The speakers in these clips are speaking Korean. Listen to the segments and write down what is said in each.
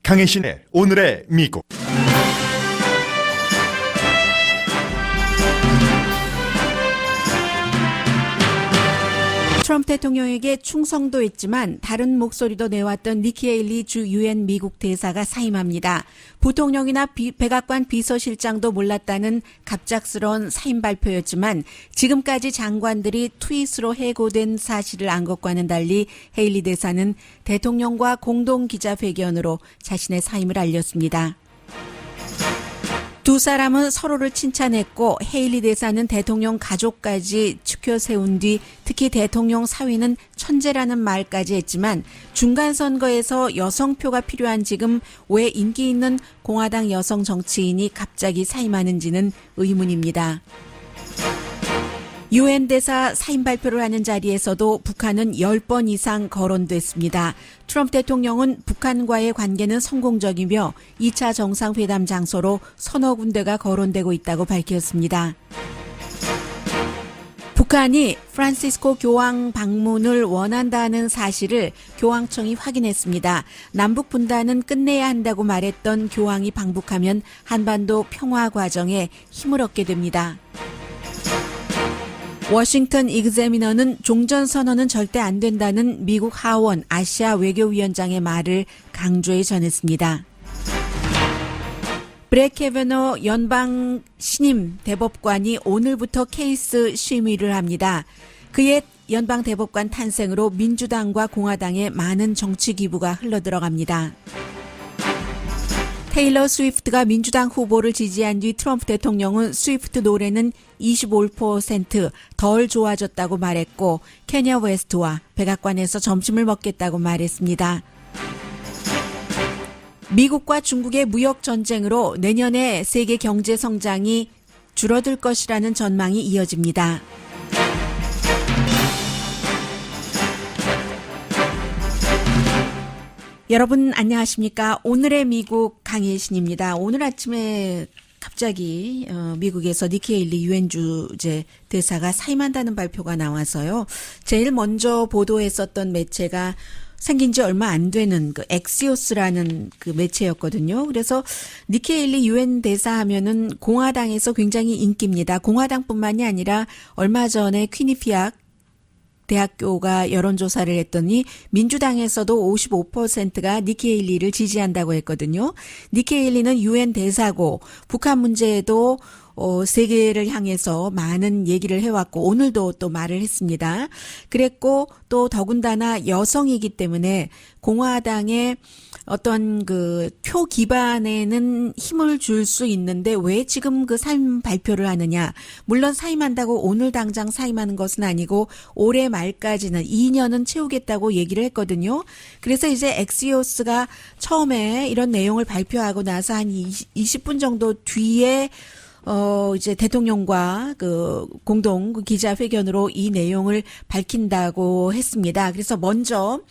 강혜신의 오늘의 미국. 트럼프 대통령에게 충성도 있지만 다른 목소리도 내왔던 니키 헤일리 주 유엔 미국 대사가 사임합니다. 부통령이나 백악관 비서실장도 몰랐다는 갑작스러운 사임 발표였지만 지금까지 장관들이 트윗으로 해고된 사실을 안 것과는 달리 헤일리 대사는 대통령과 공동 기자회견으로 자신의 사임을 알렸습니다. 두 사람은 서로를 칭찬했고 헤일리 대사는 대통령 가족까지 추켜 세운 뒤 특히 대통령 사위는 천재라는 말까지 했지만 중간선거에서 여성표가 필요한 지금 왜 인기 있는 공화당 여성 정치인이 갑자기 사임하는지는 의문입니다. 유엔 대사 사임 발표를 하는 자리에서도 북한은 10번 이상 거론됐습니다. 트럼프 대통령은 북한과의 관계는 성공적이며 2차 정상회담 장소로 서너 군데가 거론되고 있다고 밝혔습니다. 북한이 프란시스코 교황 방문을 원한다는 사실을 교황청이 확인했습니다. 남북 분단은 끝내야 한다고 말했던 교황이 방북하면 한반도 평화 과정에 힘을 얻게 됩니다. 워싱턴 익제미너는 종전선언은 절대 안 된다는 미국 하원 아시아 외교위원장의 말을 강조해 전했습니다. 브렉 캐버너 연방 신임 대법관이 오늘부터 케이스 심의를 합니다. 그의 연방 대법관 탄생으로 민주당과 공화당의 많은 정치 기부가 흘러들어갑니다. 테일러 스위프트가 민주당 후보를 지지한 뒤 트럼프 대통령은 스위프트 노래는 25% 덜 좋아졌다고 말했고 케냐 웨스트와 백악관에서 점심을 먹겠다고 말했습니다. 미국과 중국의 무역 전쟁으로 내년에 세계 경제 성장이 줄어들 것이라는 전망이 이어집니다. 여러분 안녕하십니까? 오늘의 미국 강혜신입니다. 오늘 아침에 갑자기 미국에서 니키 헤일리 유엔 주재 대사가 사임한다는 발표가 나와서요. 제일 먼저 보도했었던 매체가 생긴 지 얼마 안 되는 그 엑시오스라는 그 매체였거든요. 그래서 니키 헤일리 유엔 대사 하면은 공화당에서 굉장히 인기입니다. 공화당뿐만이 아니라 얼마 전에 퀴니피악 대학교가 여론조사를 했더니 민주당에서도 55%가 니키 헤일리를 지지한다고 했거든요. 니키 헤일리는 유엔 대사고 북한 문제에도 세계를 향해서 많은 얘기를 해왔고 오늘도 또 말을 했습니다. 그랬고 또 더군다나 여성이기 때문에 공화당의 어떤 그 표 기반에는 힘을 줄 수 있는데 왜 지금 그 사임 발표를 하느냐. 물론 사임한다고 오늘 당장 사임하는 것은 아니고 올해 말까지는 2년은 채우겠다고 얘기를 했거든요. 그래서 이제 엑시오스가 처음에 이런 내용을 발표하고 나서 한 20분 정도 뒤에 이제 대통령과 그 공동 기자회견으로 이 내용을 밝힌다고 했습니다. 그래서 먼저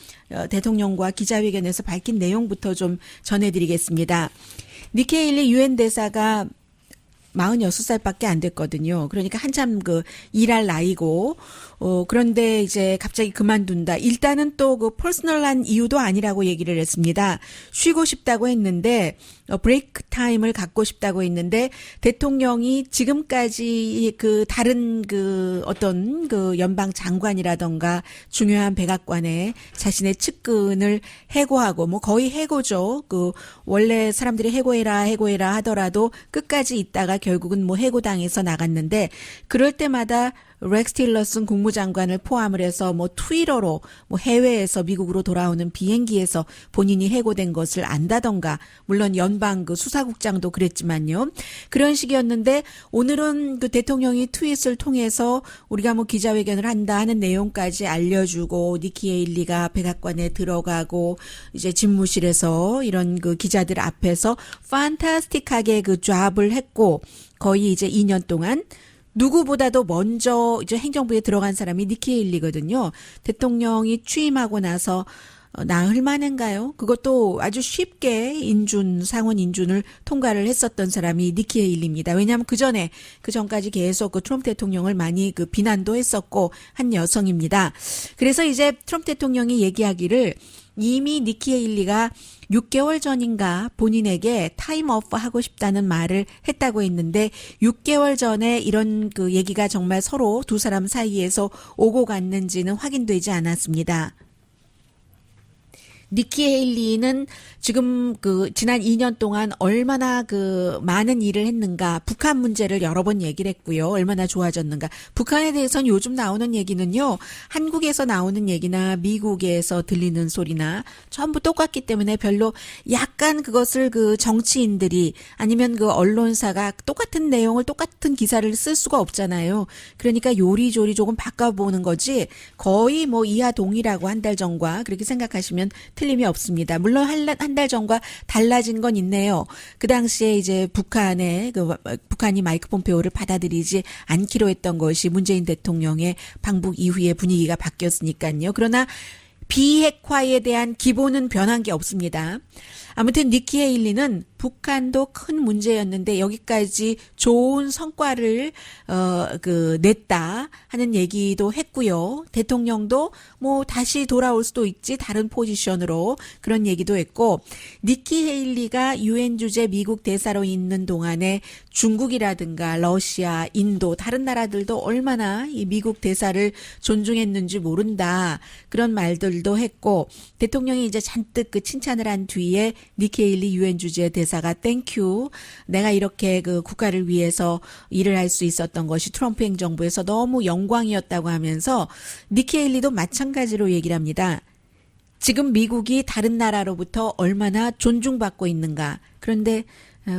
대통령과 기자회견에서 밝힌 내용부터 좀 전해드리겠습니다. 니키 헤일리 유엔 대사가 46살밖에 안 됐거든요. 그러니까 한참 그 일할 나이고, 그런데 이제 갑자기 그만둔다. 일단은 또 그 퍼스널한 이유도 아니라고 얘기를 했습니다. 쉬고 싶다고 했는데, 브레이크 타임을 갖고 싶다고 했는데, 대통령이 지금까지 그 다른 그 어떤 그 연방 장관이라던가 중요한 백악관에 자신의 측근을 해고하고, 뭐 거의 해고죠. 그 원래 사람들이 해고해라 하더라도 끝까지 있다가 결국은 뭐 해고당해서 나갔는데 그럴 때마다 렉스 틸러슨 국무장관을 포함을 해서 뭐 트위터로 뭐 해외에서 미국으로 돌아오는 비행기에서 본인이 해고된 것을 안다던가 물론 연방 그 수사국장도 그랬지만요. 그런 식이었는데 오늘은 그 대통령이 트윗을 통해서 우리가 뭐 기자회견을 한다 하는 내용까지 알려주고 니키 헤일리가 백악관에 들어가고 이제 집무실에서 이런 그 기자들 앞에서 판타스틱하게 그 잡을 했고 거의 이제 2년 동안 누구보다도 먼저 이제 행정부에 들어간 사람이 니키 헤일리거든요. 대통령이 취임하고 나서 나흘 만인가요? 그것도 아주 쉽게 상원 인준을 통과를 했었던 사람이 니키 헤일리입니다. 왜냐하면 그 전까지 계속 그 트럼프 대통령을 많이 그 비난도 했었고 한 여성입니다. 그래서 이제 트럼프 대통령이 얘기하기를 이미 니키 헤일리가 6개월 전인가 본인에게 타임오프 하고 싶다는 말을 했다고 했는데 6개월 전에 이런 그 얘기가 정말 서로 두 사람 사이에서 오고 갔는지는 확인되지 않았습니다. 니키 헤일리는 지금 그 지난 2년 동안 얼마나 그 많은 일을 했는가, 북한 문제를 여러 번 얘기를 했고요. 얼마나 좋아졌는가. 북한에 대해서는 요즘 나오는 얘기는요, 한국에서 나오는 얘기나 미국에서 들리는 소리나 전부 똑같기 때문에 별로 약간 그것을 그 정치인들이 아니면 그 언론사가 똑같은 내용을 똑같은 기사를 쓸 수가 없잖아요. 그러니까 요리조리 조금 바꿔보는 거지 거의 뭐 이하 동일하고 한 달 전과 그렇게 생각하시면 틀림이 없습니다. 물론 한 달 전과 달라진 건 있네요. 그 당시에 이제 북한이 마이크 폼페오를 받아들이지 않기로 했던 것이 문재인 대통령의 방북 이후에 분위기가 바뀌었으니까요. 그러나 비핵화에 대한 기본은 변한 게 없습니다. 아무튼 니키 헤일리는 북한도 큰 문제였는데 여기까지 좋은 성과를 냈다 하는 얘기도 했고요. 대통령도 뭐 다시 돌아올 수도 있지 다른 포지션으로 그런 얘기도 했고 니키 헤일리가 유엔 주재 미국 대사로 있는 동안에 중국이라든가 러시아, 인도 다른 나라들도 얼마나 이 미국 대사를 존중했는지 모른다 그런 말들도 했고 대통령이 이제 잔뜩 그 칭찬을 한 뒤에 니키 헤일리 유엔 주재 대사가 땡큐. 내가 이렇게 그 국가를 위해서 일을 할 수 있었던 것이 트럼프 행정부에서 너무 영광이었다고 하면서 니키 헤일리도 마찬가지로 얘기를 합니다. 지금 미국이 다른 나라로부터 얼마나 존중받고 있는가. 그런데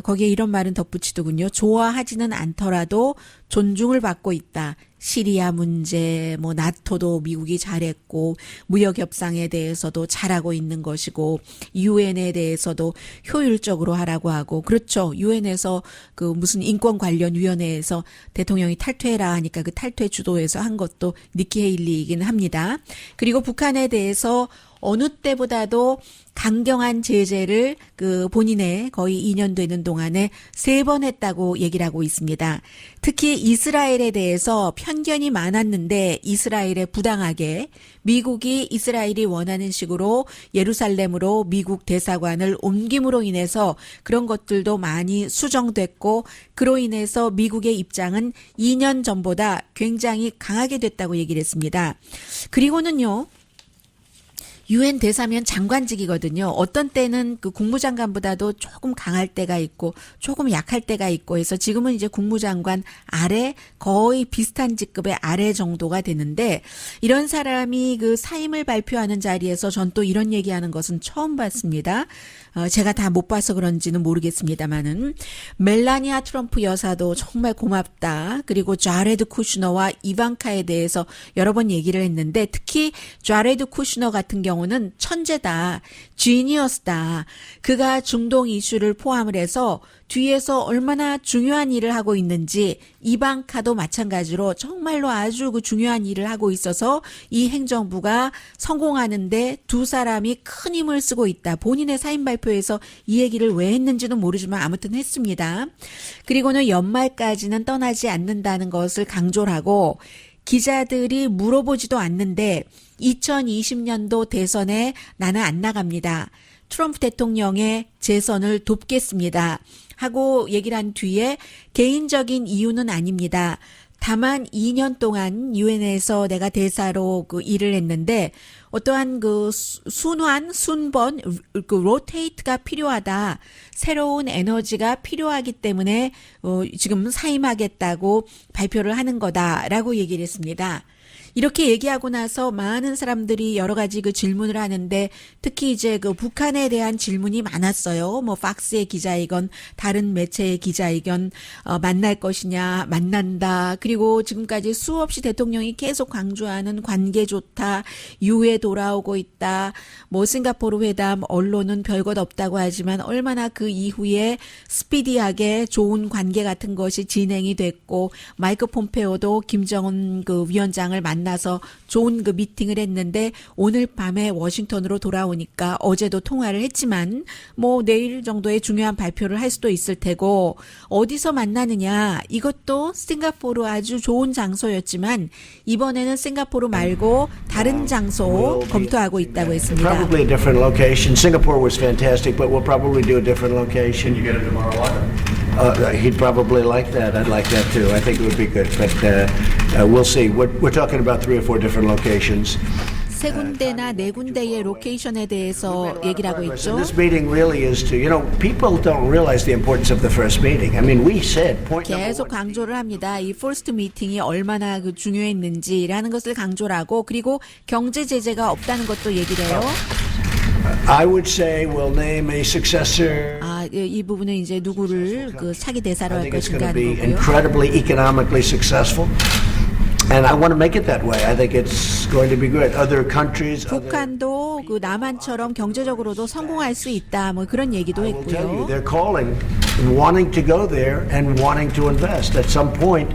거기에 이런 말은 덧붙이더군요. 좋아하지는 않더라도 존중을 받고 있다. 시리아 문제, 뭐 나토도 미국이 잘했고 무역 협상에 대해서도 잘하고 있는 것이고 유엔에 대해서도 효율적으로 하라고 하고 그렇죠. 유엔에서 그 무슨 인권 관련 위원회에서 대통령이 탈퇴해라 하니까 그 탈퇴 주도해서 한 것도 니키 헤일리이긴 합니다. 그리고 북한에 대해서 어느 때보다도 강경한 제재를 그 본인의 거의 2년 되는 동안에 3번 했다고 얘기를 하고 있습니다. 특히 이스라엘에 대해서 편견이 많았는데 이스라엘에 부당하게 미국이 이스라엘이 원하는 식으로 예루살렘으로 미국 대사관을 옮김으로 인해서 그런 것들도 많이 수정됐고 그로 인해서 미국의 입장은 2년 전보다 굉장히 강하게 됐다고 얘기를 했습니다. 그리고는요. 유엔 대사면 장관직이거든요. 어떤 때는 그 국무장관보다도 조금 강할 때가 있고 조금 약할 때가 있고 해서 지금은 이제 국무장관 아래 거의 비슷한 직급의 아래 정도가 되는데 이런 사람이 그 사임을 발표하는 자리에서 전 또 이런 얘기하는 것은 처음 봤습니다. 제가 다 못 봐서 그런지는 모르겠습니다만은 멜라니아 트럼프 여사도 정말 고맙다. 그리고 자레드 쿠슈너와 이방카에 대해서 여러 번 얘기를 했는데 특히 자레드 쿠슈너 같은 경우는 천재다. 지니어스다. 그가 중동 이슈를 포함을 해서 뒤에서 얼마나 중요한 일을 하고 있는지 이방카도 마찬가지로 정말로 아주 그 중요한 일을 하고 있어서 이 행정부가 성공하는데 두 사람이 큰 힘을 쓰고 있다. 본인의 사임 발표에서 이 얘기를 왜 했는지는 모르지만 아무튼 했습니다. 그리고는 연말까지는 떠나지 않는다는 것을 강조를 하고 기자들이 물어보지도 않는데 2020년도 대선에 나는 안 나갑니다. 트럼프 대통령의 재선을 돕겠습니다. 하고 얘기를 한 뒤에 개인적인 이유는 아닙니다. 다만 2년 동안 유엔에서 내가 대사로 그 일을 했는데 어떠한 그 순번, 그 로테이트가 필요하다. 새로운 에너지가 필요하기 때문에 지금 사임하겠다고 발표를 하는 거다라고 얘기를 했습니다. 이렇게 얘기하고 나서 많은 사람들이 여러 가지 그 질문을 하는데 특히 이제 그 북한에 대한 질문이 많았어요. 뭐 팍스의 기자이건 다른 매체의 기자이건 만날 것이냐 만난다. 그리고 지금까지 수없이 대통령이 계속 강조하는 관계 좋다. 유에 돌아오고 있다. 뭐 싱가포르 회담 언론은 별것 없다고 하지만 얼마나 그 이후에 스피디하게 좋은 관계 같은 것이 진행이 됐고 마이크 폼페오도 김정은 그 위원장을 만나 만나서 좋은 그 미팅을 했는데 오늘 밤에 워싱턴으로 돌아오니까 어제도 통화를 했지만 뭐 내일 정도에 중요한 발표를 할 수도 있을 테고 어디서 만나느냐 이것도 싱가포르 아주 좋은 장소였지만 이번에는 싱가포르 말고 다른 장소 검토하고 있다고 했습니다. Probably a different location. Singapore was fantastic, but we'll probably do a different location. You get it tomorrow on? He'd probably like that. I'd like that too. I think it would be good, but we'll see. We're talking about 3 or 4 different locations. 세 군데나 네 군데의 로케이션에 대해서 얘기를 하고 And 있죠. this meeting really is to, people don't realize the importance of the first meeting. I mean, we said point number 계속 1. 강조를 합니다. 이 퍼스트 미팅이 얼마나 그 중요했는지라는 것을 강조를 하고 그리고 경제 제재가 없다는 것도 얘기를 해요. I would say we'll name a successor. 이 부분은 이제 누구를 그 차기 대사로 I 할 think it's going 것인가 to 하는 be 거고요. incredibly economically successful. And I want to make it that way. I think it's going to be good. Other countries, 북한도 그 남한처럼 경제적으로도 성공할 수 있다. 뭐 그런 얘기도 I will tell you, 했고요. they're calling, wanting to go there and wanting to invest. At some point,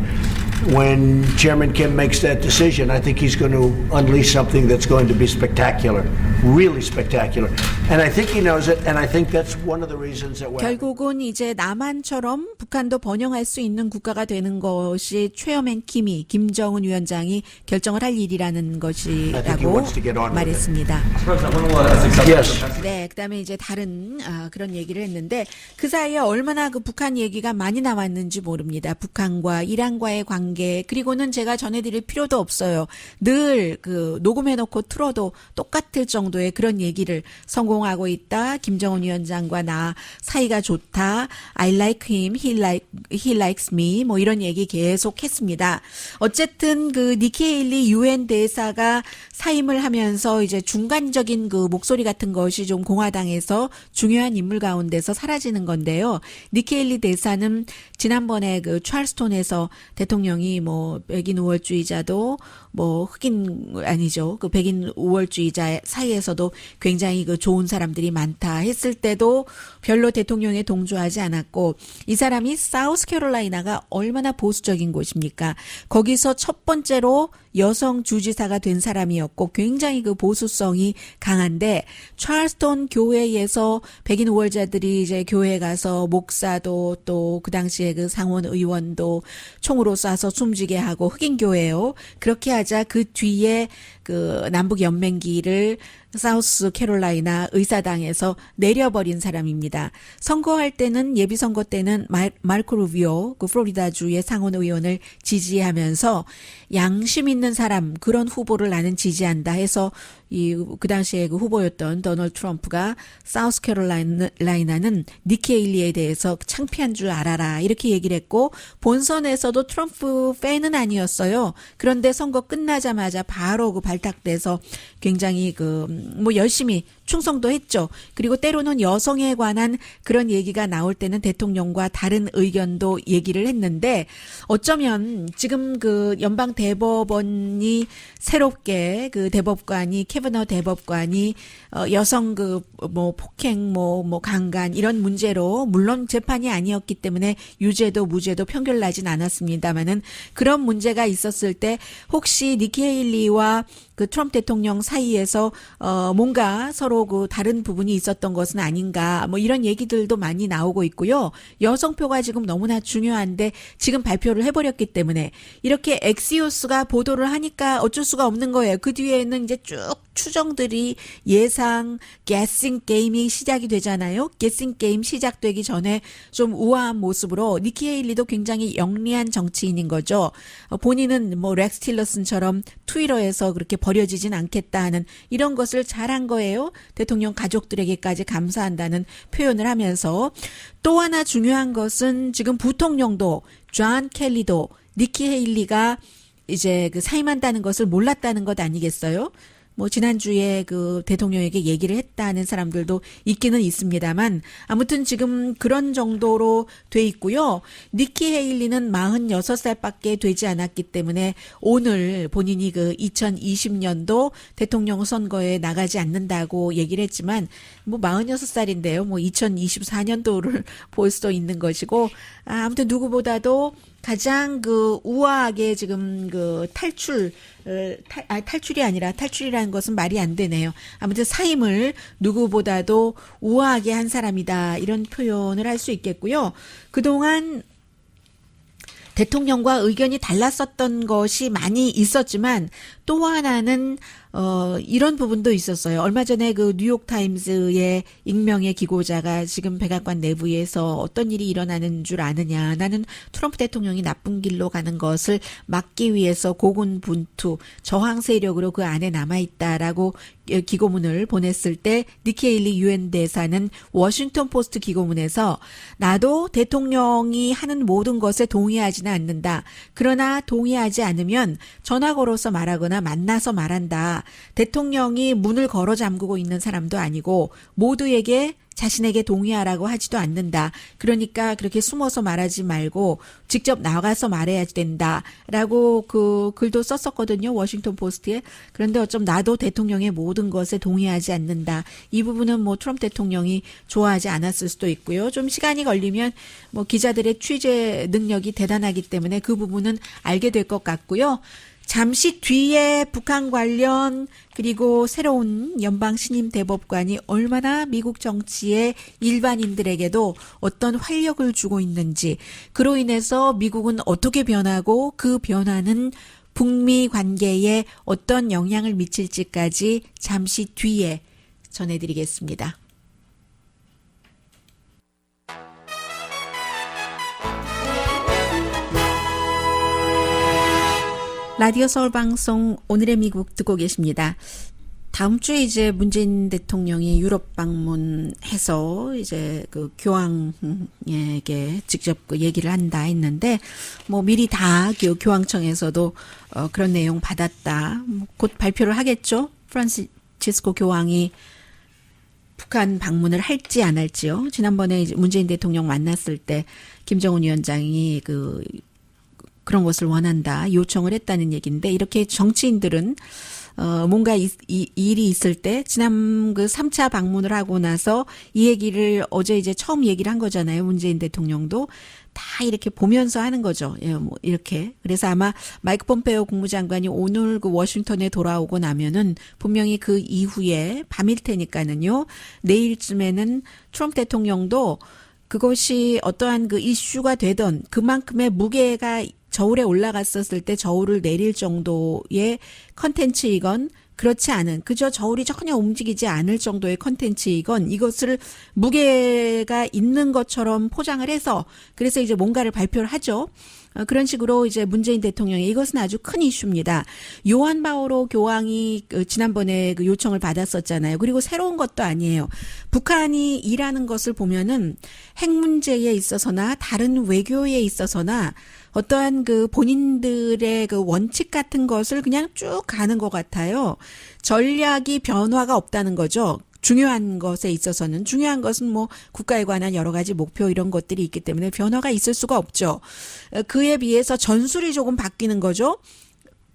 when Chairman Kim makes that decision, I think he's going to unleash something that's going to be spectacular, really spectacular. And I think he knows it, and I think that's one of the reasons that we're... 결국은 이제 남한처럼 북한도 번영할 수 있는 국가가 되는 것이 최여맨 킴이 김정은 위원장이 결정을 할 일이라는 것이라고 wants to get on with 말했습니다. Yes. 네, 그다음에 이제 다른 그런 얘기를 했는데 그 사이에 얼마나 그 북한 얘기가 많이 나왔는지 모릅니다. 북한과 이란과의 관계 그리고는 제가 전해드릴 필요도 없어요. 늘 그 녹음해놓고 틀어도 똑같을 정도의 그런 얘기를 성공하고 있다. 김정은 위원장과 나 사이가 좋다. I like him, he likes me. 뭐 이런 얘기 계속 했습니다. 어쨌든 그 니키 헤일리 유엔 대사가 사임을 하면서 이제 중간적인 그 목소리 같은 것이 좀 공화당에서 중요한 인물 가운데서 사라지는 건데요. 니키 헤일리 대사는 지난번에 그 찰스톤에서 대통령이 뭐 백인 우월주의자도 뭐 흑인 아니죠. 그 백인 우월주의자 사이에서도 굉장히 그 좋은 사람들이 많다 했을 때도 별로 대통령에 동조하지 않았고 이 사람이 사우스캐롤라이나가 얼마나 보수적인 곳입니까? 거기서 첫 번째로 여성 주지사가 된 사람이었고 굉장히 그 보수성이 강한데 찰스톤 교회에서 백인 우월자들이 이제 교회에 가서 목사도 또 그 당시에 그 상원 의원도 총으로 쏴서 숨지게 하고 흑인 교회요. 그렇게 하자 그 뒤에 그 남북 연맹기를 사우스 캐롤라이나 의사당에서 내려버린 사람입니다. 선거할 때는 예비 선거 때는 마르코 루비오 그 플로리다주의 상원 의원을 지지하면서 양심 있는 사람 그런 후보를 나는 지지한다 해서 그 당시에 그 후보였던 도널드 트럼프가 사우스 캐롤라이나는 니키 헤일리에 대해서 창피한 줄 알아라 이렇게 얘기를 했고 본선에서도 트럼프 팬은 아니었어요. 그런데 선거 끝나자마자 바로 그 발탁돼서 굉장히 뭐 열심히 충성도 했죠. 그리고 때로는 여성에 관한 그런 얘기가 나올 때는 대통령과 다른 의견도 얘기를 했는데 어쩌면 지금 그 연방 대법원이 새롭게 그 대법관이 캐버너 대법관이 여성 그 뭐 폭행 뭐 강간 이런 문제로 물론 재판이 아니었기 때문에 유죄도 무죄도 평결나진 않았습니다만은 그런 문제가 있었을 때 혹시 니키 헤일리와 그 트럼프 대통령 사이에서 뭔가 서로 그 다른 부분이 있었던 것은 아닌가 뭐 이런 얘기들도 많이 나오고 있고요. 여성표가 지금 너무나 중요한데 지금 발표를 해버렸기 때문에 이렇게 엑시오스가 보도를 하니까 어쩔 수가 없는 거예요. 그 뒤에는 이제 쭉 추정들이 예상 게싱 게임이 시작이 되잖아요. 게싱 게임 시작되기 전에 좀 우아한 모습으로 니키 헤일리도 굉장히 영리한 정치인인 거죠. 본인은 뭐 렉스 틸러슨처럼 트위터에서 그렇게 버려지진 않겠다 하는 이런 것을 잘한 거예요. 대통령 가족들에게까지 감사한다는 표현을 하면서 또 하나 중요한 것은 지금 부통령도 존 켈리도 니키 헤일리가 이제 그 사임한다는 것을 몰랐다는 것 아니겠어요? 뭐 지난주에 그 대통령에게 얘기를 했다는 사람들도 있기는 있습니다만 아무튼 지금 그런 정도로 돼 있고요. 니키 헤일리는 46살밖에 되지 않았기 때문에 오늘 본인이 그 2020년도 대통령 선거에 나가지 않는다고 얘기를 했지만 뭐 46살인데요. 뭐 2024년도를 볼 수도 있는 것이고 아무튼 누구보다도 가장 그 우아하게 지금 그 탈출이 아니라 탈출이라는 것은 말이 안 되네요. 아무튼 사임을 누구보다도 우아하게 한 사람이다. 이런 표현을 할 수 있겠고요. 그동안 대통령과 의견이 달랐었던 것이 많이 있었지만 또 하나는 이런 부분도 있었어요. 얼마 전에 그 뉴욕타임스의 익명의 기고자가 지금 백악관 내부에서 어떤 일이 일어나는 줄 아느냐. 나는 트럼프 대통령이 나쁜 길로 가는 것을 막기 위해서 고군분투, 저항 세력으로 그 안에 남아있다라고 기고문을 보냈을 때 니키 헤일리 유엔 대사는 워싱턴 포스트 기고문에서 나도 대통령이 하는 모든 것에 동의하지는 않는다. 그러나 동의하지 않으면 전화 걸어서 말하거나 만나서 말한다. 대통령이 문을 걸어 잠그고 있는 사람도 아니고 모두에게 자신에게 동의하라고 하지도 않는다. 그러니까 그렇게 숨어서 말하지 말고 직접 나가서 말해야 된다라고 그 글도 썼었거든요. 워싱턴 포스트에. 그런데 어쩜 나도 대통령의 모든 것에 동의하지 않는다. 이 부분은 뭐 트럼프 대통령이 좋아하지 않았을 수도 있고요. 좀 시간이 걸리면 뭐 기자들의 취재 능력이 대단하기 때문에 그 부분은 알게 될 것 같고요. 잠시 뒤에 북한 관련 그리고 새로운 연방 신임 대법관이 얼마나 미국 정치의 일반인들에게도 어떤 활력을 주고 있는지, 그로 인해서 미국은 어떻게 변하고 그 변화는 북미 관계에 어떤 영향을 미칠지까지 잠시 뒤에 전해드리겠습니다. 라디오 서울 방송 오늘의 미국 듣고 계십니다. 다음 주에 이제 문재인 대통령이 유럽 방문해서 이제 그 교황에게 직접 그 얘기를 한다 했는데 뭐 미리 다 교황청에서도 그런 내용 받았다. 곧 발표를 하겠죠. 프란시스코 교황이 북한 방문을 할지 안 할지요. 지난번에 이제 문재인 대통령 만났을 때 김정은 위원장이 그런 것을 원한다 요청을 했다는 얘기인데, 이렇게 정치인들은 뭔가 일이 있을 때 지난 그 3차 방문을 하고 나서 이 얘기를 어제 이제 처음 얘기를 한 거잖아요. 문재인 대통령도 다 이렇게 보면서 하는 거죠. 예, 뭐 이렇게. 그래서 아마 마이크 폼페이오 국무장관이 오늘 그 워싱턴에 돌아오고 나면은 분명히 그 이후에 밤일 테니까는요. 내일쯤에는 트럼프 대통령도 그것이 어떠한 그 이슈가 되던 그만큼의 무게가 저울에 올라갔었을 때 저울을 내릴 정도의 컨텐츠이건 그렇지 않은, 그저 저울이 전혀 움직이지 않을 정도의 컨텐츠이건 이것을 무게가 있는 것처럼 포장을 해서 그래서 이제 뭔가를 발표를 하죠. 그런 식으로 이제 문재인 대통령이 이것은 아주 큰 이슈입니다. 요한 바오로 교황이 지난번에 그 요청을 받았었잖아요. 그리고 새로운 것도 아니에요. 북한이 일하는 것을 보면은 핵 문제에 있어서나 다른 외교에 있어서나 어떠한 그 본인들의 그 원칙 같은 것을 그냥 쭉 가는 것 같아요. 전략이 변화가 없다는 거죠. 중요한 것에 있어서는. 중요한 것은 뭐 국가에 관한 여러 가지 목표 이런 것들이 있기 때문에 변화가 있을 수가 없죠. 그에 비해서 전술이 조금 바뀌는 거죠.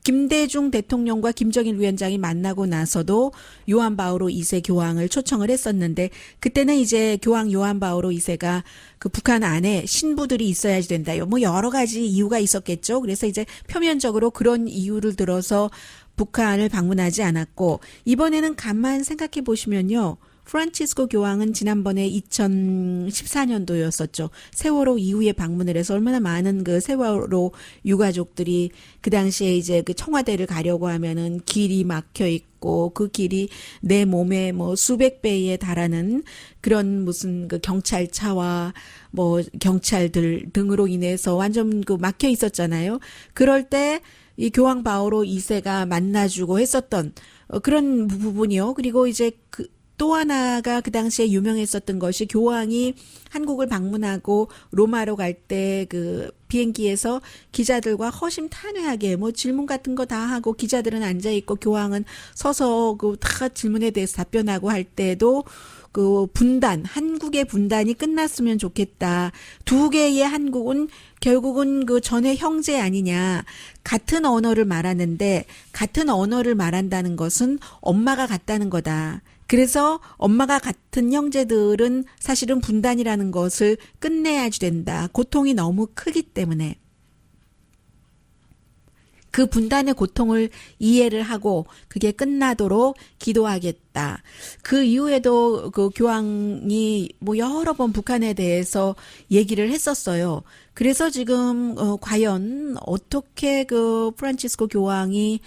김대중 대통령과 김정일 위원장이 만나고 나서도 요한 바오로 2세 교황을 초청을 했었는데 그때는 이제 교황 요한 바오로 2세가 그 북한 안에 신부들이 있어야 된다. 뭐 여러 가지 이유가 있었겠죠. 그래서 이제 표면적으로 그런 이유를 들어서 북한을 방문하지 않았고, 이번에는 가만 생각해 보시면요. 프란치스코 교황은 지난번에 2014년도였었죠. 세월호 이후에 방문을 해서 얼마나 많은 그 세월호 유가족들이 그 당시에 이제 그 청와대를 가려고 하면은 길이 막혀 있고 그 길이 내 몸에 뭐 수백 배에 달하는 그런 무슨 그 경찰차와 뭐 경찰들 등으로 인해서 완전 그 막혀 있었잖아요. 그럴 때 이 교황 바오로 2세가 만나주고 했었던 그런 부분이요. 그리고 이제 또 하나가 그 당시에 유명했었던 것이 교황이 한국을 방문하고 로마로 갈 때 그 비행기에서 기자들과 허심탄회하게 뭐 질문 같은 거 다 하고 기자들은 앉아 있고 교황은 서서 그 다 질문에 대해서 답변하고 할 때도 그 분단, 한국의 분단이 끝났으면 좋겠다. 두 개의 한국은 결국은 그 전에 형제 아니냐. 같은 언어를 말하는데 같은 언어를 말한다는 것은 엄마가 같다는 거다. 그래서 엄마가 같은 형제들은 사실은 분단이라는 것을 끝내야지 된다. 고통이 너무 크기 때문에. 그 분단의 고통을 이해를 하고 그게 끝나도록 기도하겠다. 그 이후에도 그 교황이 뭐 여러 번 북한에 대해서 얘기를 했었어요. 그래서 지금 과연 어떻게 그 프란치스코 교황이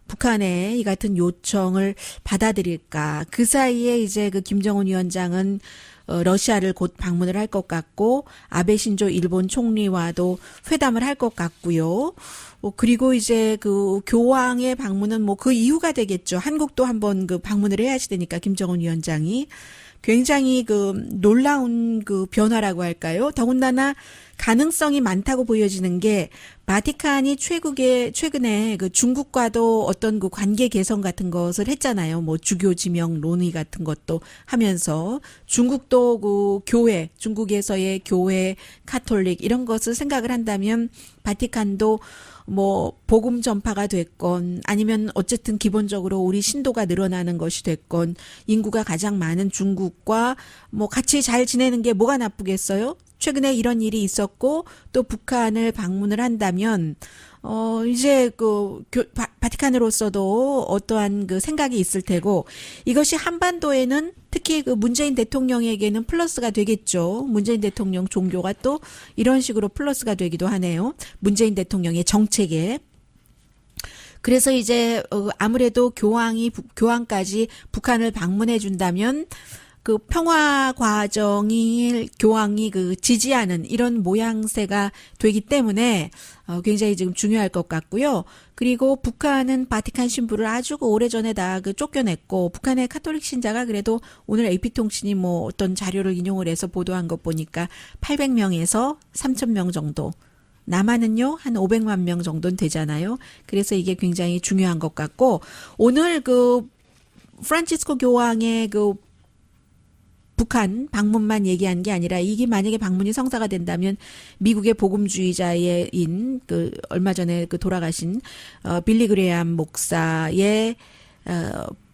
북한의 이 같은 요청을 받아들일까? 그 사이에 이제 그 김정은 위원장은 러시아를 곧 방문을 할 것 같고 아베 신조 일본 총리와도 회담을 할 것 같고요. 그리고 이제 그 교황의 방문은 뭐 그 이후가 되겠죠. 한국도 한번 그 방문을 해야지 되니까 김정은 위원장이 굉장히 그 놀라운 그 변화라고 할까요? 더군다나 가능성이 많다고 보여지는 게 바티칸이 최근에 그 중국과도 어떤 그 관계 개선 같은 것을 했잖아요. 뭐 주교 지명 논의 같은 것도 하면서 중국도 그 교회, 중국에서의 교회, 카톨릭 이런 것을 생각을 한다면 바티칸도 뭐 복음 전파가 됐건 아니면 어쨌든 기본적으로 우리 신도가 늘어나는 것이 됐건 인구가 가장 많은 중국과 뭐 같이 잘 지내는 게 뭐가 나쁘겠어요? 최근에 이런 일이 있었고 또 북한을 방문을 한다면 이제 그 바티칸으로서도 어떠한 그 생각이 있을 테고 이것이 한반도에는 특히 그 문재인 대통령에게는 플러스가 되겠죠. 문재인 대통령 종교가 또 이런 식으로 플러스가 되기도 하네요. 문재인 대통령의 정책에. 그래서 이제 아무래도 교황까지 북한을 방문해 준다면 그 평화 과정이 교황이 그 지지하는 이런 모양새가 되기 때문에 굉장히 지금 중요할 것 같고요. 그리고 북한은 바티칸 신부를 아주 오래전에 다 그 쫓겨냈고 북한의 카톨릭 신자가 그래도 오늘 AP통신이 뭐 어떤 자료를 인용을 해서 보도한 것 보니까 800명에서 3,000명 정도. 남한은요, 한 500만 명 정도는 되잖아요. 그래서 이게 굉장히 중요한 것 같고 오늘 그 프란치스코 교황의 그 북한 방문만 얘기한 게 아니라 이게 만약에 방문이 성사가 된다면 미국의 복음주의자인 그 얼마 전에 그 돌아가신 빌리 그레암 목사의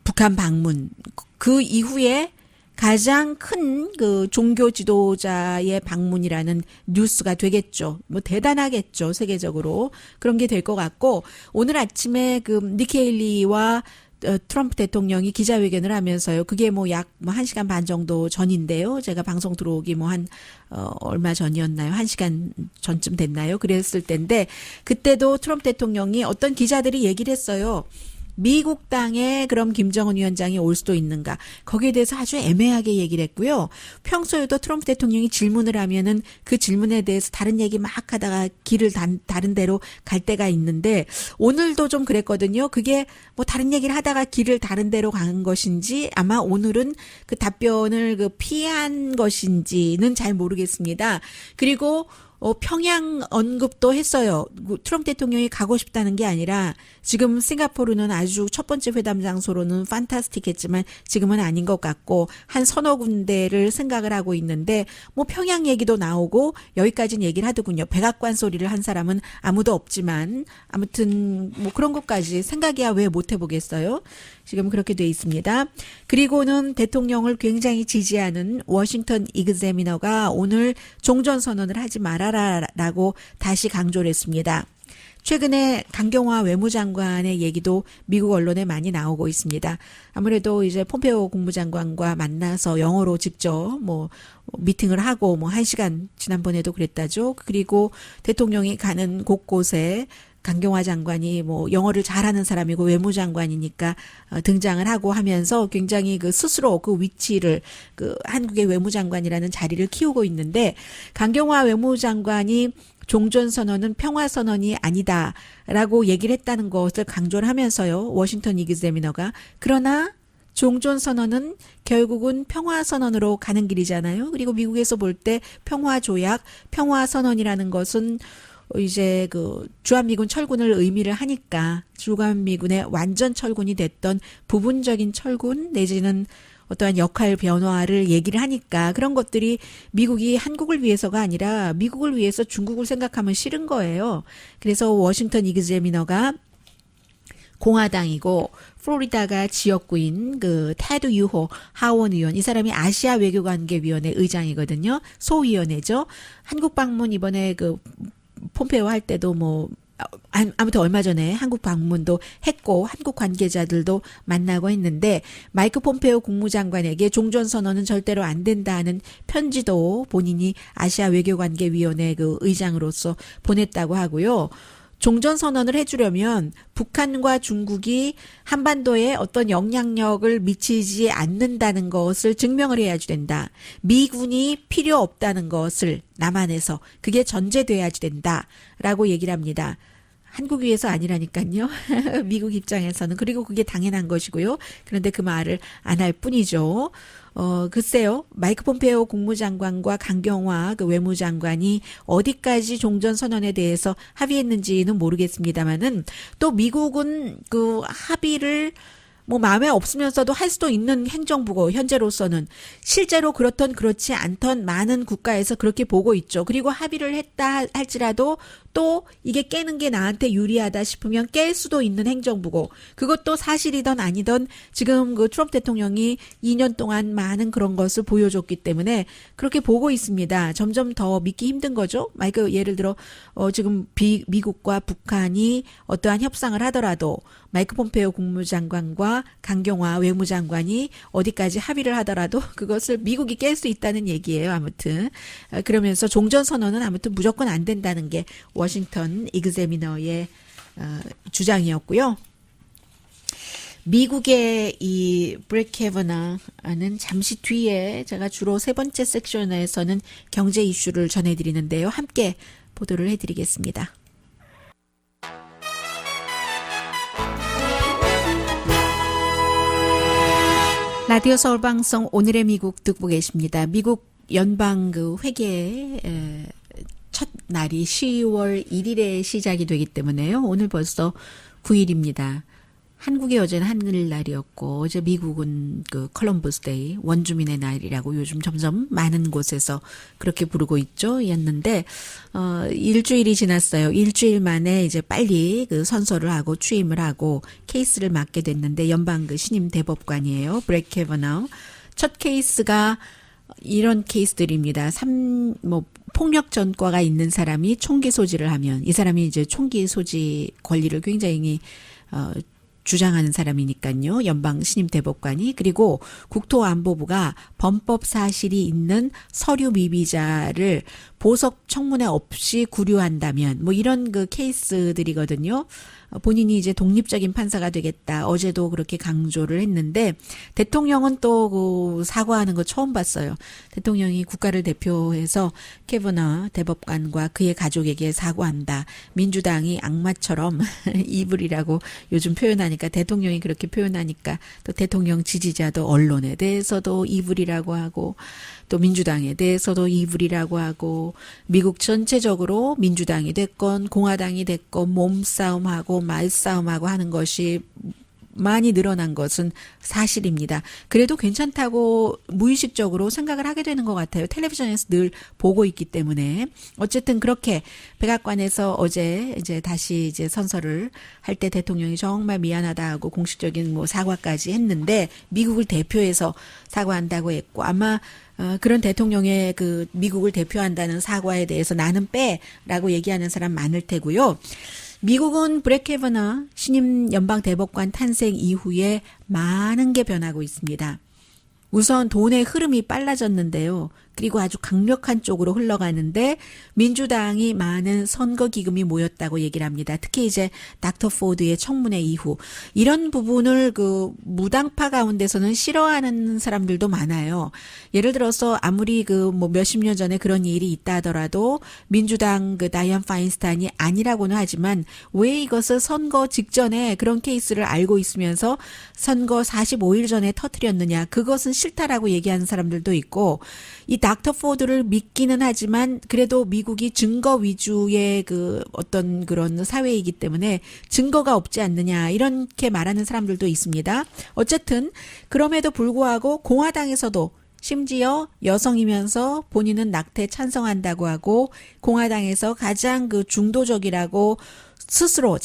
북한 방문 그 이후에 가장 큰 그 종교 지도자의 방문이라는 뉴스가 되겠죠. 뭐 대단하겠죠. 세계적으로. 그런 게 될 것 같고 오늘 아침에 그 니키 헤일리와 트럼프 대통령이 기자회견을 하면서요. 그게 뭐 약 1시간 반 정도 전인데요. 제가 방송 들어오기 뭐 얼마 전이었나요? 1시간 전쯤 됐나요? 그랬을 때인데 그때도 트럼프 대통령이 어떤 기자들이 얘기를 했어요. 미국 땅에 그럼 김정은 위원장이 올 수도 있는가? 거기에 대해서 아주 애매하게 얘기를 했고요. 평소에도 트럼프 대통령이 질문을 하면은 그 질문에 대해서 다른 얘기 막 하다가 길을 다른 데로 갈 때가 있는데 오늘도 좀 그랬거든요. 그게 뭐 다른 얘기를 하다가 길을 다른 데로 간 것인지 아마 오늘은 그 답변을 그 피한 것인지는 잘 모르겠습니다. 그리고 평양 언급도 했어요. 트럼프 대통령이 가고 싶다는 게 아니라 지금 싱가포르는 아주 첫 번째 회담 장소로는 판타스틱했지만 지금은 아닌 것 같고 한 서너 군데를 생각을 하고 있는데 뭐 평양 얘기도 나오고 여기까지는 얘기를 하더군요. 백악관 소리를 한 사람은 아무도 없지만 아무튼 뭐 그런 것까지 생각이야 왜 못 해보겠어요. 지금 그렇게 돼 있습니다. 그리고는 대통령을 굉장히 지지하는 워싱턴 이그제미너가 오늘 종전선언을 하지 말아라라고 다시 강조를 했습니다. 최근에 강경화 외무장관의 얘기도 미국 언론에 많이 나오고 있습니다. 아무래도 이제 폼페오 국무장관과 만나서 영어로 직접 뭐 미팅을 하고 뭐 1시간 지난번에도 그랬다죠. 그리고 대통령이 가는 곳곳에 강경화 장관이 뭐 영어를 잘하는 사람이고 외무장관이니까 등장을 하고 하면서 굉장히 그 스스로 그 위치를 그 한국의 외무장관이라는 자리를 키우고 있는데 강경화 외무장관이 종전선언은 평화선언이 아니다라고 얘기를 했다는 것을 강조를 하면서요. 워싱턴 이그제미너가 그러나 종전선언은 결국은 평화선언으로 가는 길이잖아요. 그리고 미국에서 볼 때 평화조약, 평화선언이라는 것은 이제 그 주한미군 철군을 의미를 하니까 주한미군의 완전 철군이 됐던 부분적인 철군 내지는 어떠한 역할 변화를 얘기를 하니까 그런 것들이 미국이 한국을 위해서가 아니라 미국을 위해서 중국을 생각하면 싫은 거예요. 그래서 워싱턴 이그제미너가 공화당이고 플로리다가 지역구인 그 테드 유호 하원 의원 이 사람이 아시아 외교관계위원회 의장이거든요. 소위원회죠. 한국 방문 이번에 그 폼페오 할 때도 뭐 아무튼 얼마 전에 한국 방문도 했고 한국 관계자들도 만나고 했는데 마이크 폼페오 국무장관에게 종전선언은 절대로 안 된다는 편지도 본인이 아시아 외교관계위원회 그 의장으로서 보냈다고 하고요. 종전선언을 해주려면 북한과 중국이 한반도에 어떤 영향력을 미치지 않는다는 것을 증명을 해야지 된다. 미군이 필요 없다는 것을 남한에서 그게 전제돼야지 된다라고 얘기를 합니다. 한국 위해서 아니라니까요. 미국 입장에서는. 그리고 그게 당연한 것이고요. 그런데 그 말을 안 할 뿐이죠. 글쎄요. 마이크 폼페오 국무장관과 강경화 그 외무장관이 어디까지 종전선언에 대해서 합의했는지는 모르겠습니다만은 또 미국은 그 합의를 뭐 마음에 없으면서도 할 수도 있는 행정부고 현재로서는 실제로 그렇던 그렇지 않던 많은 국가에서 그렇게 보고 있죠. 그리고 합의를 했다 할지라도 또 이게 깨는 게 나한테 유리하다 싶으면 깰 수도 있는 행정부고 그것도 사실이던 아니던 지금 그 트럼프 대통령이 2년 동안 많은 그런 것을 보여줬기 때문에 그렇게 보고 있습니다. 점점 더 믿기 힘든 거죠. 예를 들어 지금 미국과 북한이 어떠한 협상을 하더라도 마이크 폼페오 국무장관과 강경화 외무장관이 어디까지 합의를 하더라도 그것을 미국이 깰 수 있다는 얘기예요. 아무튼 그러면서 종전선언은 아무튼 무조건 안 된다는 게 워싱턴 이그제미너의 주장이었고요. 미국의 이 브렉 캐버나는 잠시 뒤에 제가 주로 세 번째 섹션에서는 경제 이슈를 전해드리는데요. 함께 보도를 해드리겠습니다. 라디오 서울방송 오늘의 미국 듣고 계십니다. 미국 연방 그 회계 첫 날이 10월 1일에 시작이 되기 때문에요. 오늘 벌써 9일입니다. 한국이 어제는 한글날이었고 어제 미국은 그 컬럼버스 데이 원주민의 날이라고 요즘 점점 많은 곳에서 그렇게 부르고 있죠. 였는데 일주일이 지났어요. 일주일 만에 이제 빨리 그 선서를 하고 취임을 하고 케이스를 맡게 됐는데 연방 그 신임 대법관이에요. 브렉 캐버나우. 첫 케이스가 이런 케이스들입니다. 폭력 전과가 있는 사람이 총기 소지를 하면 이 사람이 이제 총기 소지 권리를 굉장히 주장하는 사람이니까요. 연방 신임 대법관이. 그리고 국토안보부가 범법 사실이 있는 서류 미비자를 보석 청문회 없이 구류한다면 뭐 이런 그 케이스들이거든요. 본인이 이제 독립적인 판사가 되겠다. 어제도 그렇게 강조를 했는데 대통령은 또 그 사과하는 거 처음 봤어요. 대통령이 국가를 대표해서 캐버나 대법관과 그의 가족에게 사과한다. 민주당이 악마처럼 이불이라고 요즘 표현하니까 대통령이 그렇게 표현하니까 또 대통령 지지자도 언론에 대해서도 이불이라고 하고 또 민주당에 대해서도 이불이라고 하고 미국 전체적으로 민주당이 됐건 공화당이 됐건 몸싸움하고 말싸움하고 하는 것이 많이 늘어난 것은 사실입니다. 그래도 괜찮다고 무의식적으로 생각을 하게 되는 것 같아요. 텔레비전에서 늘 보고 있기 때문에. 어쨌든 그렇게 백악관에서 어제 이제 다시 이제 선서를 할 때 대통령이 정말 미안하다 하고 공식적인 뭐 사과까지 했는데 미국을 대표해서 사과한다고 했고 아마 그런 대통령의 그 미국을 대표한다는 사과에 대해서 나는 빼라고 얘기하는 사람 많을 테고요. 미국은 브렉 캐버나 신임 연방 대법관 탄생 이후에 많은 게 변하고 있습니다. 우선 돈의 흐름이 빨라졌는데요. 그리고 아주 강력한 쪽으로 흘러가는데 민주당이 많은 선거 기금이 모였다고 얘기를 합니다. 특히 이제 닥터 포드의 청문회 이후 이런 부분을 그 무당파 가운데서는 싫어하는 사람들도 많아요. 예를 들어서 아무리 그 뭐 몇십 년 전에 그런 일이 있다 하더라도 민주당 그 다이언 파인스타인이 아니라고는 하지만 왜 이것을 선거 직전에 그런 케이스를 알고 있으면서 선거 45일 전에 터뜨렸느냐. 그것은 싫다라고 얘기하는 사람들도 있고 이 닥터 포드를 믿기는 하지만 그래도 미국이 증거 위주의 그 어떤 그런 사회이기 때문에 증거가 없지 않느냐 이렇게 말하는 사람들도 있습니다. 어쨌든 그럼에도 불구하고 공화당에서도 심지어 여성이면서 본인은 낙태 찬성한다고 하고 공화당에서 가장 그 중도적이라고 스스로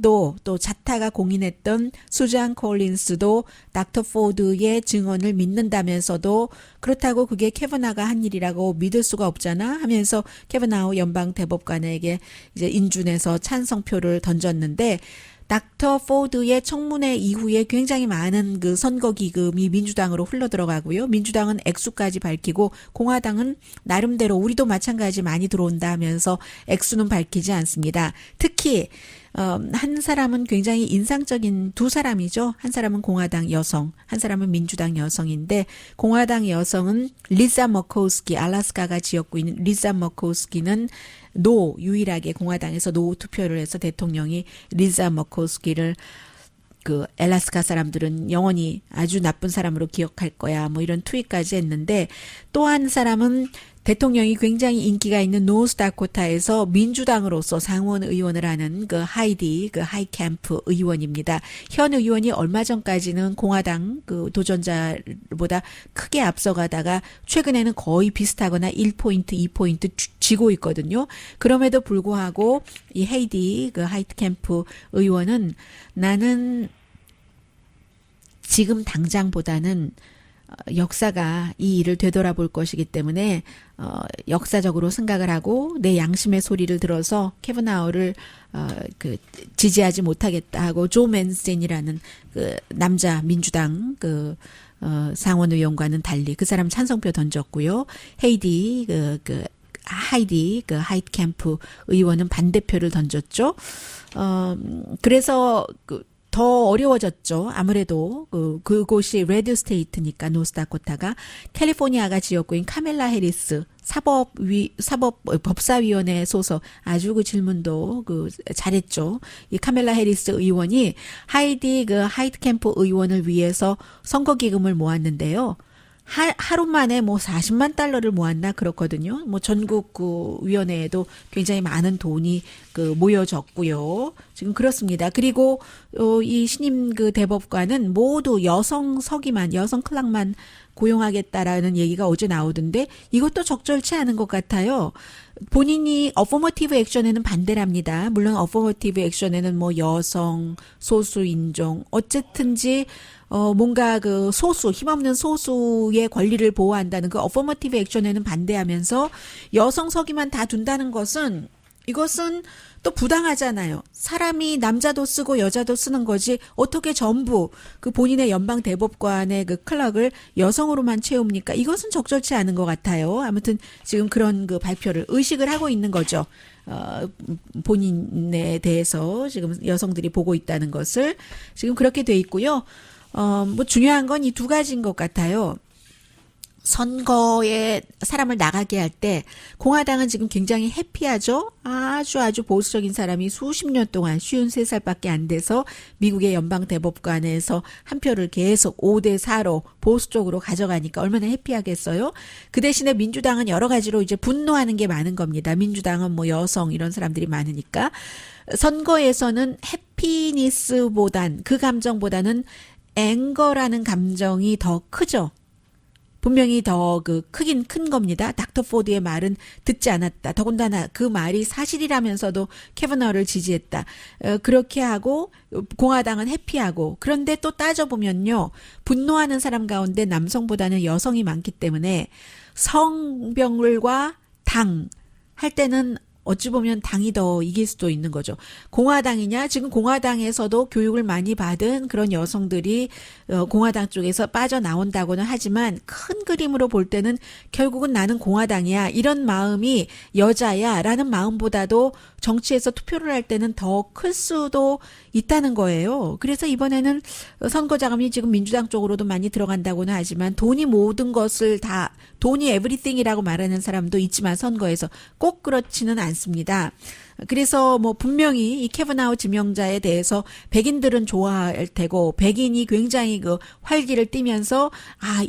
또 자타가 공인했던 수잔 콜린스도 닥터 포드의 증언을 믿는다면서도 그렇다고 그게 캐버나가 한 일이라고 믿을 수가 없잖아 하면서 캐버나우 연방 대법관에게 이제 인준해서 찬성표를 던졌는데 닥터 포드의 청문회 이후에 굉장히 많은 그 선거 기금이 민주당으로 흘러 들어가고요. 민주당은 액수까지 밝히고 공화당은 나름대로 우리도 마찬가지 많이 들어온다 하면서 액수는 밝히지 않습니다. 특히 한 사람은 굉장히 인상적인 두 사람이죠. 한 사람은 공화당 여성, 한 사람은 민주당 여성인데 공화당 여성은 리자 머코스키, 알래스카가 지역구 있는 리자 머코스키는 유일하게 공화당에서 노 투표를 해서 대통령이 리자 머코스키를 그 알래스카 사람들은 영원히 아주 나쁜 사람으로 기억할 거야. 뭐 이런 트윗까지 했는데 또 한 사람은 대통령이 굉장히 인기가 있는 노스다코타에서 민주당으로서 상원 의원을 하는 그 하이캠프 의원입니다. 현 의원이 얼마 전까지는 공화당 그 도전자보다 크게 앞서가다가 최근에는 거의 비슷하거나 1포인트, 2포인트 지고 있거든요. 그럼에도 불구하고 이 하이캠프 의원은 나는 지금 당장보다는 역사가 이 일을 되돌아볼 것이기 때문에 역사적으로 생각을 하고 내 양심의 소리를 들어서 캐버나우를 지지하지 못하겠다 하고 조 맨센이라는 그 남자 민주당 상원 의원과는 달리 그 사람 찬성표 던졌고요. 하이캠프 의원은 반대표를 던졌죠. 그래서 더 어려워졌죠. 아무래도 그곳이 레드 스테이트니까 노스다코타가 캘리포니아가 지역구인 카멜라 해리스 법사위원회 소속 아주 그 질문도 잘했죠. 이 카멜라 해리스 의원이 하이트캠프 의원을 위해서 선거 기금을 모았는데요. 하루 만에 뭐 40만 달러를 모았나 그렇거든요. 뭐 전국 위원회에도 굉장히 많은 돈이 모여졌고요. 지금 그렇습니다. 그리고 이 신임 대법관은 모두 여성 클락만 고용하겠다라는 얘기가 어제 나오던데 이것도 적절치 않은 것 같아요. 본인이 어포머티브 액션에는 반대랍니다. 물론 어포머티브 액션에는 뭐 여성, 소수 인종 어쨌든지 뭔가 힘없는 소수의 권리를 보호한다는 그 어포머티브 액션에는 반대하면서 여성 서기만 다 둔다는 것은 이것은 또 부당하잖아요. 사람이 남자도 쓰고 여자도 쓰는 거지 어떻게 전부 본인의 연방 대법관의 클럭을 여성으로만 채웁니까? 이것은 적절치 않은 것 같아요. 아무튼 지금 그런 발표를 의식을 하고 있는 거죠. 본인에 대해서 지금 여성들이 보고 있다는 것을 지금 그렇게 돼 있고요. 뭐 중요한 건 이 두 가지인 것 같아요. 선거에 사람을 나가게 할 때 공화당은 지금 굉장히 해피하죠. 아주 보수적인 사람이 수십 년 동안 53살밖에 안 돼서 미국의 연방 대법관에서 한 표를 계속 5대4로 보수 쪽으로 가져가니까 얼마나 해피하겠어요. 그 대신에 민주당은 여러 가지로 이제 분노하는 게 많은 겁니다. 민주당은 뭐 여성 이런 사람들이 많으니까 선거에서는 해피니스보단 그 감정보다는 앵거라는 감정이 더 크죠. 분명히 더 크긴 큰 겁니다. 닥터 포드의 말은 듣지 않았다. 더군다나 그 말이 사실이라면서도 캐버너를 지지했다. 그렇게 하고 공화당은 해피하고 그런데 또 따져보면요. 분노하는 사람 가운데 남성보다는 여성이 많기 때문에 성별과 당 할 때는 어찌 보면 당이 더 이길 수도 있는 거죠. 공화당이냐? 지금 공화당에서도 교육을 많이 받은 그런 여성들이 공화당 쪽에서 빠져나온다고는 하지만 큰 그림으로 볼 때는 결국은 나는 공화당이야. 이런 마음이 여자야 라는 마음보다도 정치에서 투표를 할 때는 더 클 수도 있다는 거예요. 그래서 이번에는 선거 자금이 지금 민주당 쪽으로도 많이 들어간다고는 하지만 돈이 모든 것을 다 돈이 에브리띵이라고 말하는 사람도 있지만 선거에서 꼭 그렇지는 않습니다. 그래서 뭐 분명히 이 캐버나우 지명자에 대해서 백인들은 좋아할 테고 백인이 굉장히 활기를 띠면서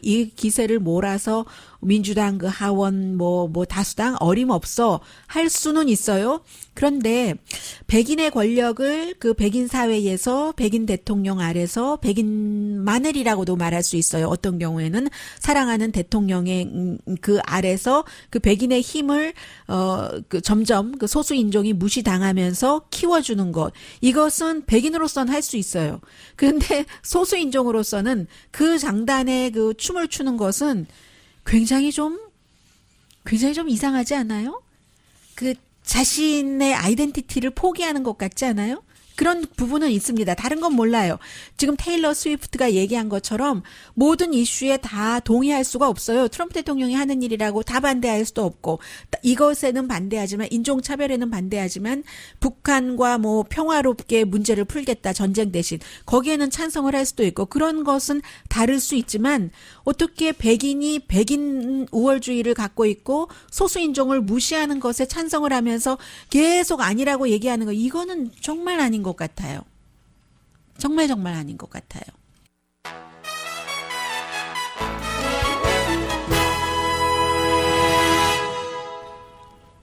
이 기세를 몰아서 민주당 하원 뭐 다수당 어림없어 할 수는 있어요. 그런데 백인의 권력을 백인 사회에서 백인 대통령 아래서 백인 마늘이라고도 말할 수 있어요. 어떤 경우에는 사랑하는 대통령의 그 아래서 백인의 힘을 점점 소수 인종이 무시당하면서 키워주는 것. 이것은 백인으로서는 할 수 있어요. 그런데 소수인종으로서는 그 장단에 그 춤을 추는 것은 굉장히 좀 이상하지 않아요? 그 자신의 아이덴티티를 포기하는 것 같지 않아요? 그런 부분은 있습니다. 다른 건 몰라요. 지금 테일러 스위프트가 얘기한 것처럼 모든 이슈에 다 동의할 수가 없어요. 트럼프 대통령이 하는 일이라고 다 반대할 수도 없고, 이것에는 반대하지만, 인종차별에는 반대하지만 북한과 뭐 평화롭게 문제를 풀겠다, 전쟁 대신 거기에는 찬성을 할 수도 있고, 그런 것은 다를 수 있지만 어떻게 백인이 백인 우월주의를 갖고 있고 소수인종을 무시하는 것에 찬성을 하면서 계속 아니라고 얘기하는 거, 이거는 정말 아닌 것 같아요. 정말 아닌 것 같아요.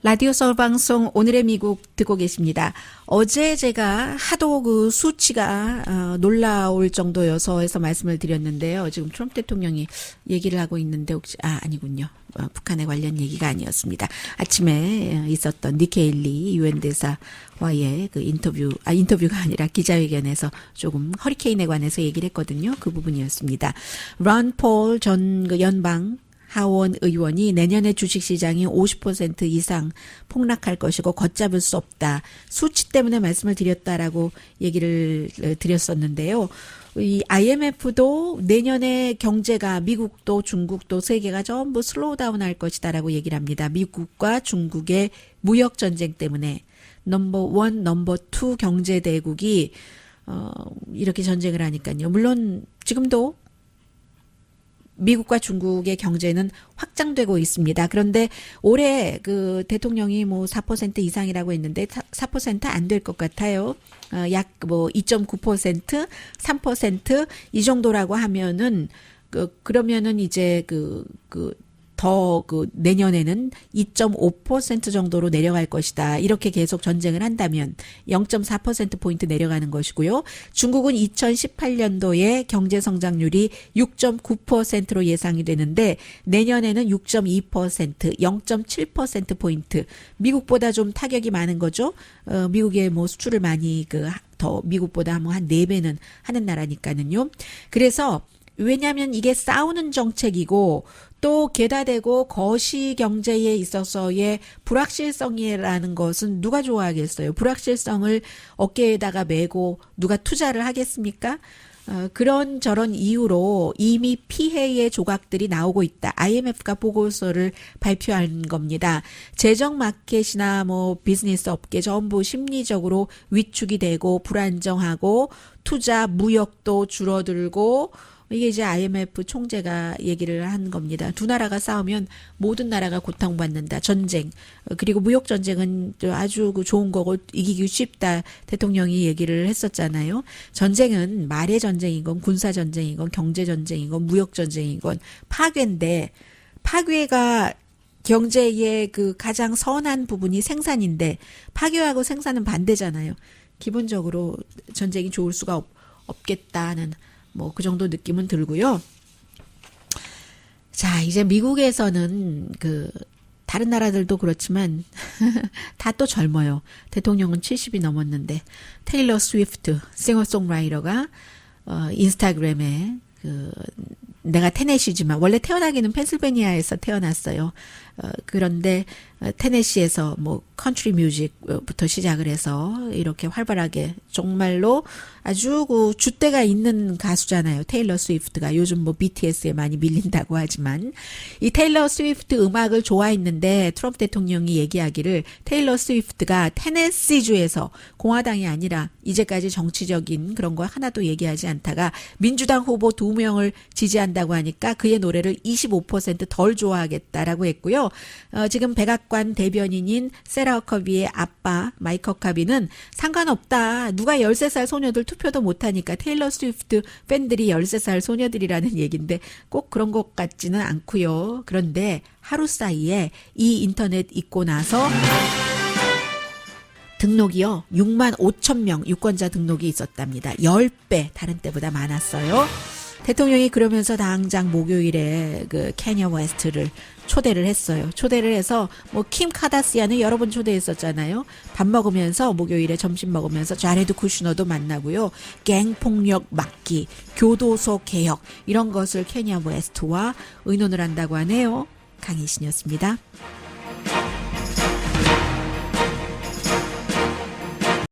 라디오 서울 방송 오늘의 미국 듣고 계십니다. 어제 제가 하도 그 수치가 놀라울 정도여서 해서 말씀을 드렸는데요. 지금 트럼프 대통령이 얘기를 하고 있는데 혹시 아니군요. 북한에 관련 얘기가 아니었습니다. 아침에 있었던 니키 헤일리 유엔 대사와의 그 인터뷰가 아니라 기자회견에서 조금 허리케인에 관해서 얘기를 했거든요. 그 부분이었습니다. 런 폴 전 그 연방 하원 의원이 내년에 주식시장이 50% 이상 폭락할 것이고 걷잡을 수 없다. 수치 때문에 말씀을 드렸다라고 얘기를 드렸었는데요. 이 IMF도 내년에 경제가 미국도 중국도 세계가 전부 슬로우 다운 할 것이다라고 얘기를 합니다. 미국과 중국의 무역 전쟁 때문에 넘버 1, 넘버 2 경제 대국이 이렇게 전쟁을 하니까요. 물론 지금도 미국과 중국의 경제는 확장되고 있습니다. 그런데 올해 그 대통령이 뭐 4% 이상이라고 했는데 4% 안 될 것 같아요. 약 뭐 2.9%, 3% 이 정도라고 하면은 그러면은 이제 더 내년에는 2.5% 정도로 내려갈 것이다. 이렇게 계속 전쟁을 한다면 0.4%포인트 내려가는 것이고요. 중국은 2018년도에 경제 성장률이 6.9%로 예상이 되는데 내년에는 6.2%, 0.7%포인트. 미국보다 좀 타격이 많은 거죠. 미국의 뭐 수출을 많이 더 미국보다 한 4배는 하는 나라니까는요. 그래서 왜냐하면 이게 싸우는 정책이고 또 개다되고 거시 경제에 있어서의 불확실성이라는 것은 누가 좋아하겠어요? 불확실성을 어깨에다가 메고 누가 투자를 하겠습니까? 그런 저런 이유로 이미 피해의 조각들이 나오고 있다. IMF가 보고서를 발표한 겁니다. 재정 마켓이나 뭐 비즈니스 업계 전부 심리적으로 위축이 되고 불안정하고 투자 무역도 줄어들고 이게 이제 IMF 총재가 얘기를 한 겁니다. 두 나라가 싸우면 모든 나라가 고통받는다. 전쟁. 그리고 무역 전쟁은 아주 좋은 거고 이기기 쉽다. 대통령이 얘기를 했었잖아요. 전쟁은 말의 전쟁인 건 군사 전쟁인 건 경제 전쟁인 건 무역 전쟁인 건 파괴인데 파괴가 경제의 그 가장 선한 부분이 생산인데 파괴하고 생산은 반대잖아요. 기본적으로 전쟁이 좋을 수가 없겠다는 뭐 그 정도 느낌은 들고요. 자, 이제 미국에서는 다른 나라들도 그렇지만 다 또 젊어요. 대통령은 70이 넘었는데 테일러 스위프트 싱어송라이터가 인스타그램에 내가 테네시지만 원래 태어나기는 펜실베니아에서 태어났어요. 그런데 테네시에서 뭐 컨트리 뮤직부터 시작을 해서 이렇게 활발하게 정말로 아주 줏대가 있는 가수잖아요. 테일러 스위프트가 요즘 뭐 BTS에 많이 밀린다고 하지만 이 테일러 스위프트 음악을 좋아했는데 트럼프 대통령이 얘기하기를 테일러 스위프트가 테네시주에서 공화당이 아니라 이제까지 정치적인 그런 거 하나도 얘기하지 않다가 민주당 후보 2명을 지지한다고 하니까 그의 노래를 25% 덜 좋아하겠다라고 했고요. 지금 백악관 대변인인 세라 허커비의 아빠 마이크 허커비는 상관없다. 누가 13살 소녀들 투표도 못하니까 테일러 스위프트 팬들이 13살 소녀들이라는 얘기인데 꼭 그런 것 같지는 않고요. 그런데 하루 사이에 이 인터넷 있고 나서 등록이요. 6만 5천 명 유권자 등록이 있었답니다. 10배 다른 때보다 많았어요. 대통령이 그러면서 당장 목요일에 그 캐니어 웨스트를 초대를 했어요. 초대를 해서 뭐 킴 카다시안을 여러 번 초대했었잖아요. 밥 먹으면서 목요일에 점심 먹으면서 자레드 쿠슈너도 만나고요. 갱 폭력 막기, 교도소 개혁 이런 것을 캐니어 웨스트와 의논을 한다고 하네요. 강희신이었습니다.